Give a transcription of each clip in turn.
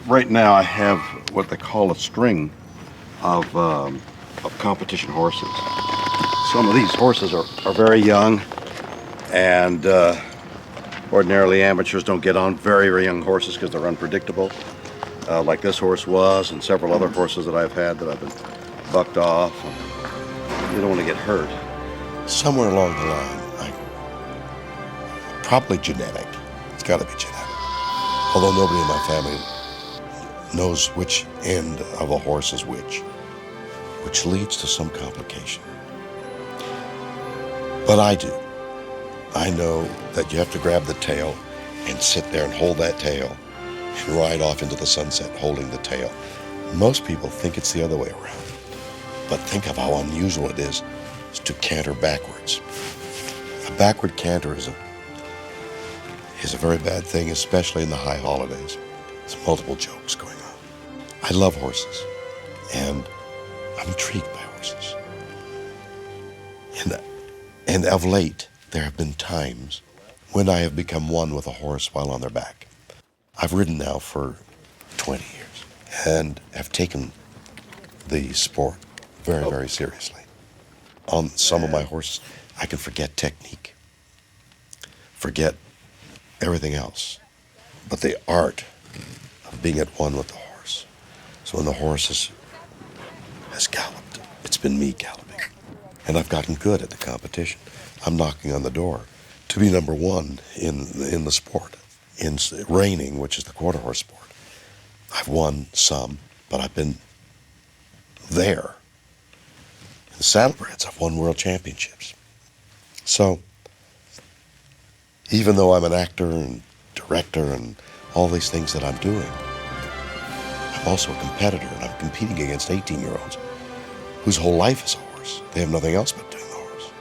Right now I have what they call a string of competition horses. Some of these horses are very young, and ordinarily amateurs don't get on very, very young horses because they're unpredictable, like this horse was, and several other horses that I've had that I've been bucked off. And you don't want to get hurt. Somewhere along the line, probably genetic. It's got to be genetic. Although nobody in my family knows which end of a horse is which leads to some complication. But I do. I know that you have to grab the tail and sit there and hold that tail and ride off into the sunset holding the tail. Most people think it's the other way around. But think of how unusual it is to canter backwards. A backward canter is a very bad thing, especially in the high holidays. There's multiple jokes going on. I love horses, and I'm intrigued by horses. And of late, there have been times when I have become one with a horse while on their back. I've ridden now for 20 years and have taken the sport very, very seriously. On some of my horses, I can forget technique, forget everything else, but the art of being at one with the horse. So when the horse has galloped, it's been me galloping. And I've gotten good at the competition. I'm knocking on the door to be number one in the sport. In reining, which is the quarter horse sport, I've won some, but I've been there. In the saddlebreds, I've won world championships. So even though I'm an actor and director and all these things that I'm doing, I'm also a competitor, and I'm competing against 18-year-olds whose whole life is a horse. They have nothing else but doing the horse.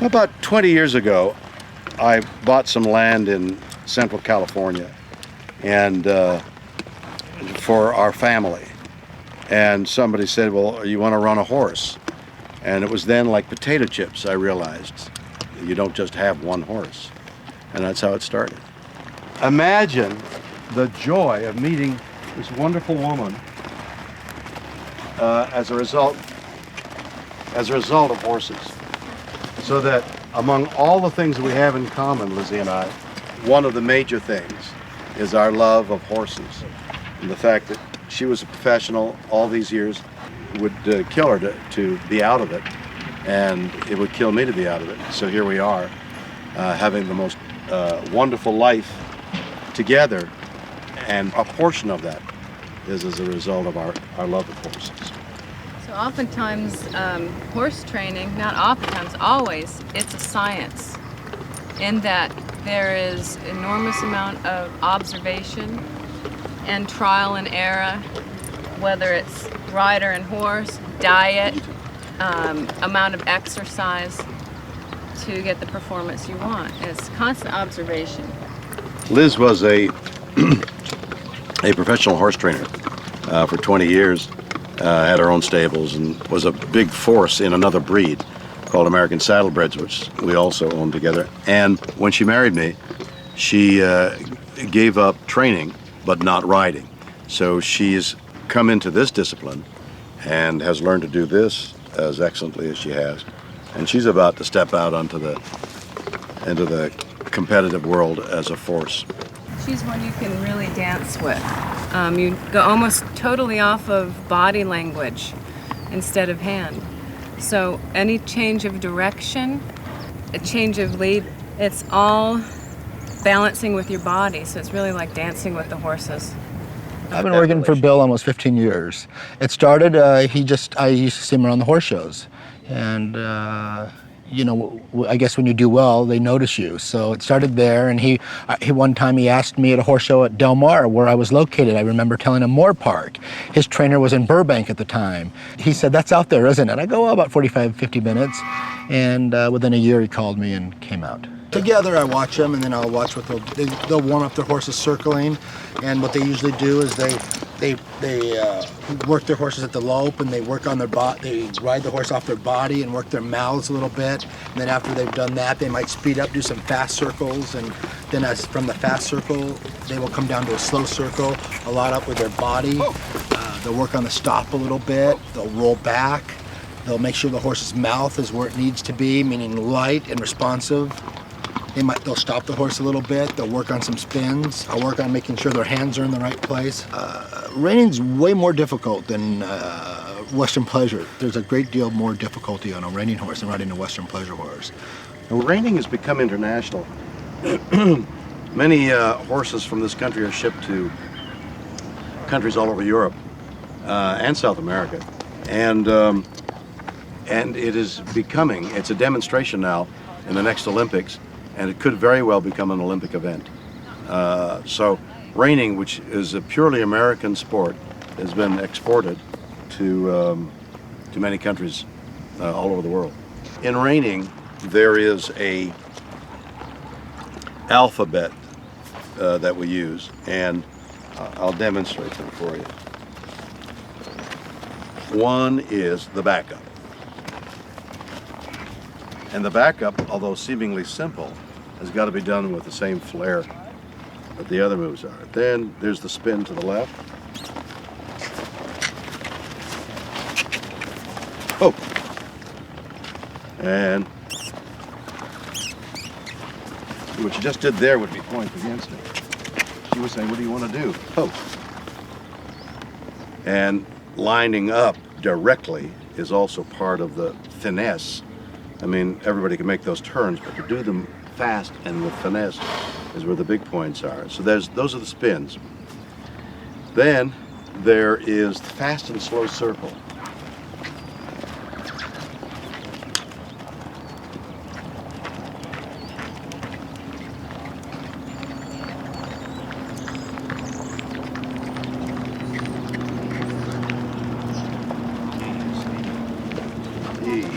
About 20 years ago, I bought some land in Central California and for our family. And somebody said, well, you want to run a horse? And it was then like potato chips, I realized. You don't just have one horse. And that's how it started. Imagine the joy of meeting this wonderful woman as a result of horses. So that among all the things that we have in common, Lizzie and I, one of the major things is our love of horses. And the fact that she was a professional all these years would kill her to be out of it, and it would kill me to be out of it. So here we are, having the most wonderful life together, and a portion of that is as a result of our love of horses. Oftentimes, horse training, not oftentimes, always, it's a science in that there is enormous amount of observation and trial and error, whether it's rider and horse, diet, amount of exercise to get the performance you want. And it's constant observation. Liz was a professional horse trainer for 20 years. Had her own stables and was a big force in another breed called American Saddlebreds, which we also owned together. And when she married me, she gave up training, but not riding. So she's come into this discipline and has learned to do this as excellently as she has. And she's about to step out into the competitive world as a force. She's one you can really dance with. You go almost totally off of body language instead of hand. So any change of direction, a change of lead, it's all balancing with your body. So it's really like dancing with the horses. I've been working for Bill almost 15 years. It started, I used to see him around the horse shows. And, you know, I guess when you do well, they notice you. So it started there, and he one time he asked me at a horse show at Del Mar, where I was located. I remember telling him Moore Park. His trainer was in Burbank at the time. He said, "That's out there, isn't it?" I go, "Well, about 45, 50 minutes." And within a year, he called me and came out. Together, I watch them, and then I'll watch what they'll warm up their horses circling, and what they usually do is they work their horses at the lope, and they work on their they ride the horse off their body and work their mouths a little bit. And then after they've done that, they might speed up, do some fast circles, and then from the fast circle, they will come down to a slow circle, a lot up with their body. They'll work on the stop a little bit. They'll roll back. They'll make sure the horse's mouth is where it needs to be, meaning light and responsive. They'll stop the horse a little bit. They'll work on some spins. I'll work on making sure their hands are in the right place. Reining's way more difficult than Western pleasure. There's a great deal more difficulty on a reining horse than riding a Western pleasure horse. Now, reining has become international. Many horses from this country are shipped to countries all over Europe and South America, and it is becoming. It's a demonstration now in the next Olympics. And it could very well become an Olympic event. So reining, which is a purely American sport, has been exported to many countries all over the world. In reining, there is a alphabet that we use, and I'll demonstrate them for you. One is the backup. And the backup, although seemingly simple, has got to be done with the same flair that the other moves are. Then there's the spin to the left. Oh! And what you just did there would be points against it. She was saying, "What do you want to do?" Oh! And lining up directly is also part of the finesse. I mean, everybody can make those turns, but to do them fast and with finesse is where the big points are. So those are the spins. Then there is the fast and slow circle. Easy.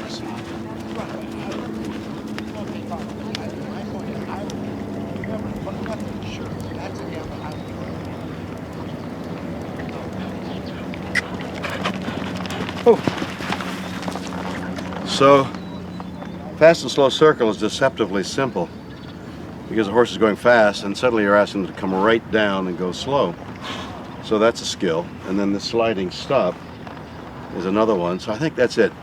So, fast and slow circle is deceptively simple because the horse is going fast and suddenly you're asking them to come right down and go slow. So that's a skill. And then the sliding stop is another one. So I think that's it.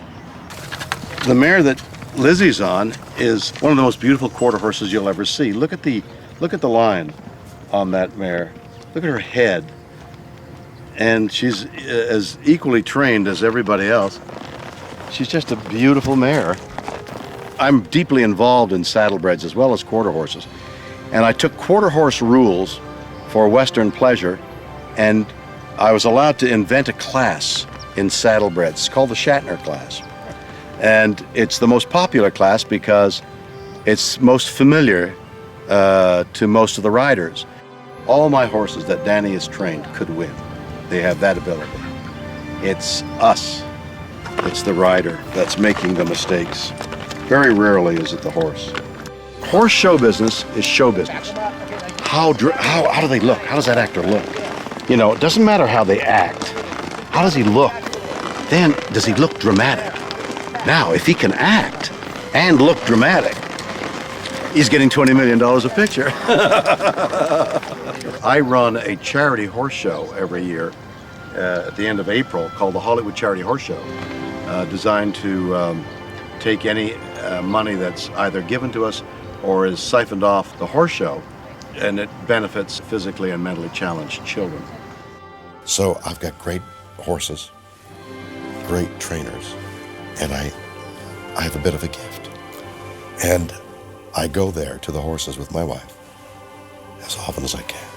The mare that Lizzie's on is one of the most beautiful quarter horses you'll ever see. Look at the line on that mare. Look at her head. And she's as equally trained as everybody else. She's just a beautiful mare. I'm deeply involved in saddlebreds as well as quarter horses. And I took quarter horse rules for Western pleasure, and I was allowed to invent a class in saddlebreds. It's called the Shatner class. And it's the most popular class because it's most familiar to most of the riders. All my horses that Danny has trained could win. They have that ability. It's us. It's the rider that's making the mistakes. Very rarely is it the horse. Horse show business is show business. How do they look? How does that actor look? You know, it doesn't matter how they act. How does he look? Then, does he look dramatic? Now, if he can act and look dramatic, he's getting $20 million a picture. I run a charity horse show every year at the end of April called the Hollywood Charity Horse Show, designed to take any money that's either given to us or is siphoned off the horse show, and it benefits physically and mentally challenged children. So I've got great horses, great trainers, and I have a bit of a gift. And I go there to the horses with my wife as often as I can.